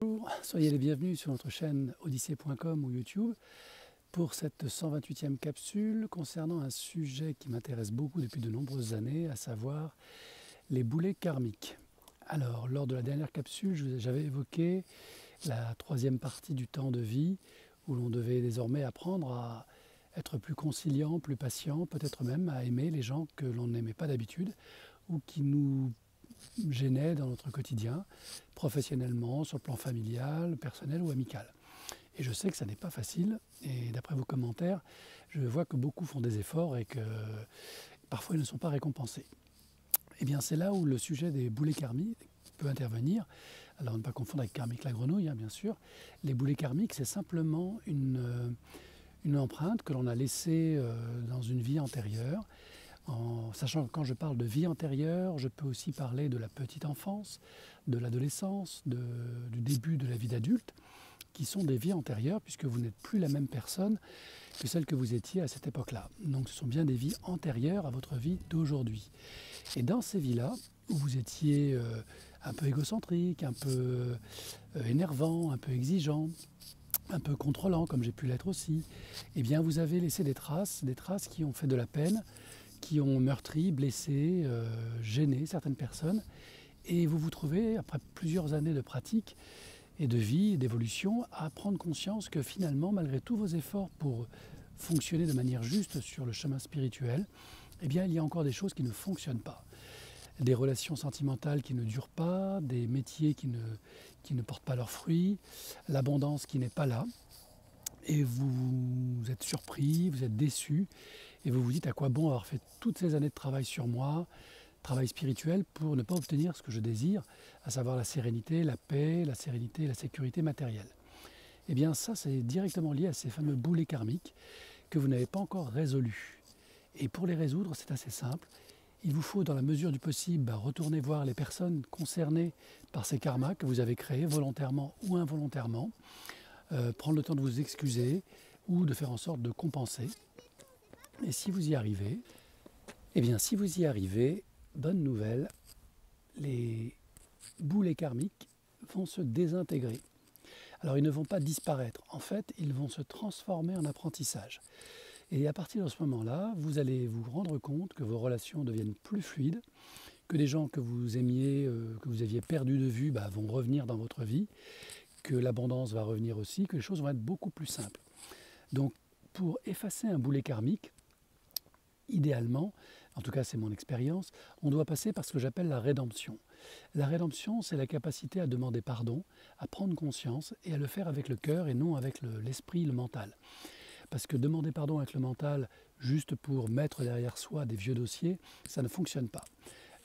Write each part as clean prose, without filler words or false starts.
Bonjour, soyez les bienvenus sur notre chaîne odyssée.com ou YouTube pour cette 128e capsule concernant un sujet qui m'intéresse beaucoup depuis de nombreuses années, à savoir les boulets karmiques. Alors, lors de la dernière capsule, j'avais évoqué la troisième partie du temps de vie où l'on devait désormais apprendre à être plus conciliant, plus patient, peut-être même à aimer les gens que l'on n'aimait pas d'habitude ou qui nous gênaient dans notre quotidien, professionnellement, sur le plan familial, personnel ou amical. Et je sais que ça n'est pas facile, et d'après vos commentaires, je vois que beaucoup font des efforts et que parfois ils ne sont pas récompensés. Et bien c'est là où le sujet des boulets karmiques peut intervenir. Alors ne pas confondre avec karmique la grenouille, bien sûr. Les boulets karmiques, c'est simplement une empreinte que l'on a laissée dans une vie antérieure. En sachant que quand je parle de vie antérieure, je peux aussi parler de la petite enfance, de l'adolescence, du début de la vie d'adulte, qui sont des vies antérieures, puisque vous n'êtes plus la même personne que celle que vous étiez à cette époque-là. Donc ce sont bien des vies antérieures à votre vie d'aujourd'hui. Et dans ces vies-là, où vous étiez un peu égocentrique, un peu énervant, un peu exigeant, un peu contrôlant, comme j'ai pu l'être aussi, eh bien vous avez laissé des traces qui ont fait de la peine, qui ont meurtri, blessé, gêné certaines personnes. Et vous vous trouvez, après plusieurs années de pratique et de vie et d'évolution, à prendre conscience que finalement, malgré tous vos efforts pour fonctionner de manière juste sur le chemin spirituel, eh bien, il y a encore des choses qui ne fonctionnent pas. Des relations sentimentales qui ne durent pas, des métiers qui ne portent pas leurs fruits, l'abondance qui n'est pas là. Et vous êtes surpris, vous êtes déçu, et vous vous dites à quoi bon avoir fait toutes ces années de travail sur moi, travail spirituel, pour ne pas obtenir ce que je désire, à savoir la sérénité, la paix, la sérénité et la sécurité matérielle. Eh bien ça, c'est directement lié à ces fameux boulets karmiques que vous n'avez pas encore résolus. Et pour les résoudre, c'est assez simple. Il vous faut, dans la mesure du possible, retourner voir les personnes concernées par ces karmas que vous avez créés, volontairement ou involontairement, prendre le temps de vous excuser ou de faire en sorte de compenser. Et si vous y arrivez, eh bien si vous y arrivez, bonne nouvelle, les boulets karmiques vont se désintégrer. Alors ils ne vont pas disparaître, en fait ils vont se transformer en apprentissage. Et à partir de ce moment-là, vous allez vous rendre compte que vos relations deviennent plus fluides, que des gens que vous aimiez, que vous aviez perdus de vue, vont revenir dans votre vie, que l'abondance va revenir aussi, que les choses vont être beaucoup plus simples. Donc pour effacer un boulet karmique, idéalement, en tout cas c'est mon expérience, on doit passer par ce que j'appelle la rédemption. La rédemption, c'est la capacité à demander pardon, à prendre conscience et à le faire avec le cœur et non avec l'esprit, le mental. Parce que demander pardon avec le mental, juste pour mettre derrière soi des vieux dossiers, ça ne fonctionne pas.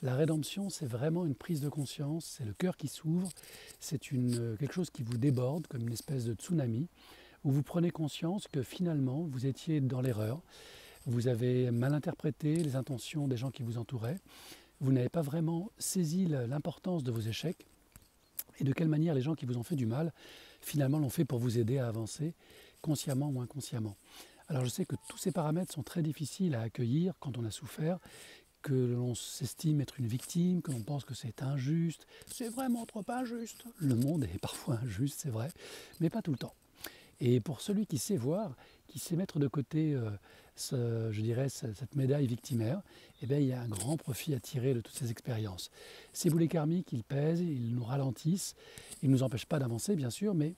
La rédemption, c'est vraiment une prise de conscience, c'est le cœur qui s'ouvre, c'est quelque chose qui vous déborde comme une espèce de tsunami, où vous prenez conscience que finalement, vous étiez dans l'erreur, vous avez mal interprété les intentions des gens qui vous entouraient, vous n'avez pas vraiment saisi l'importance de vos échecs et de quelle manière les gens qui vous ont fait du mal, finalement l'ont fait pour vous aider à avancer, consciemment ou inconsciemment. Alors je sais que tous ces paramètres sont très difficiles à accueillir quand on a souffert, que l'on s'estime être une victime, que l'on pense que c'est injuste. C'est vraiment trop injuste. Le monde est parfois injuste, c'est vrai, mais pas tout le temps. Et pour celui qui sait voir, qui sait mettre de côté, je dirais, cette médaille victimaire, eh bien, il y a un grand profit à tirer de toutes ces expériences. Ces boulets karmiques, ils pèsent, ils nous ralentissent, ils ne nous empêchent pas d'avancer, bien sûr, mais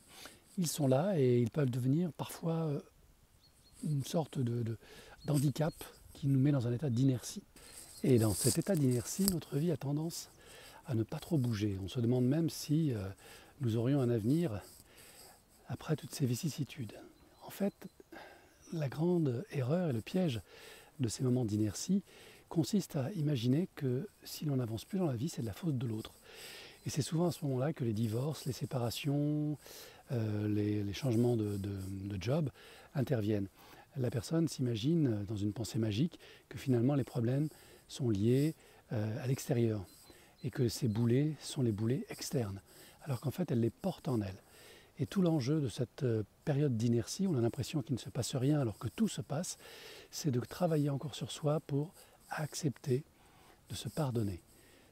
ils sont là et ils peuvent devenir parfois une sorte d'handicap qui nous met dans un état d'inertie. Et dans cet état d'inertie, notre vie a tendance à ne pas trop bouger. On se demande même si nous aurions un avenir après toutes ces vicissitudes. En fait, la grande erreur et le piège de ces moments d'inertie consiste à imaginer que si l'on n'avance plus dans la vie, c'est de la faute de l'autre. Et c'est souvent à ce moment-là que les divorces, les séparations, les changements de job interviennent. La personne s'imagine dans une pensée magique que finalement les problèmes sont liés à l'extérieur et que ces boulets sont les boulets externes, alors qu'en fait elle les porte en elle. Et tout l'enjeu de cette période d'inertie, où on a l'impression qu'il ne se passe rien alors que tout se passe, c'est de travailler encore sur soi pour accepter de se pardonner.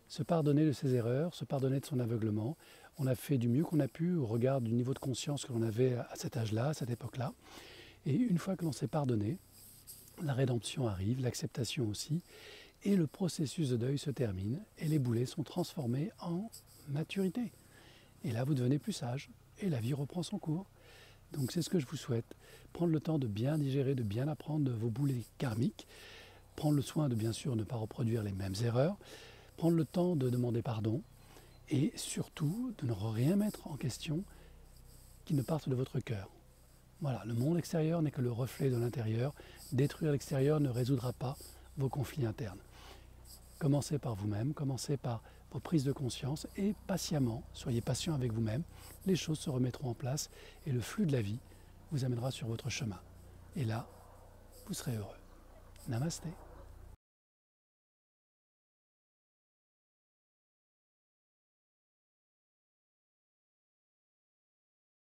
Se pardonner de ses erreurs, se pardonner de son aveuglement. On a fait du mieux qu'on a pu au regard du niveau de conscience que l'on avait à cet âge-là, à cette époque-là. Et une fois que l'on s'est pardonné, la rédemption arrive, l'acceptation aussi, et le processus de deuil se termine, et les boulets sont transformés en maturité. Et là, vous devenez plus sage, et la vie reprend son cours. Donc c'est ce que je vous souhaite. Prendre le temps de bien digérer, de bien apprendre de vos boulets karmiques, prendre le soin de bien sûr ne pas reproduire les mêmes erreurs, prendre le temps de demander pardon, et surtout de ne rien mettre en question qui ne parte de votre cœur. Voilà, le monde extérieur n'est que le reflet de l'intérieur. Détruire l'extérieur ne résoudra pas vos conflits internes. Commencez par vous-même, commencez par vos prises de conscience et patiemment, soyez patient avec vous-même, les choses se remettront en place et le flux de la vie vous amènera sur votre chemin. Et là, vous serez heureux. Namasté.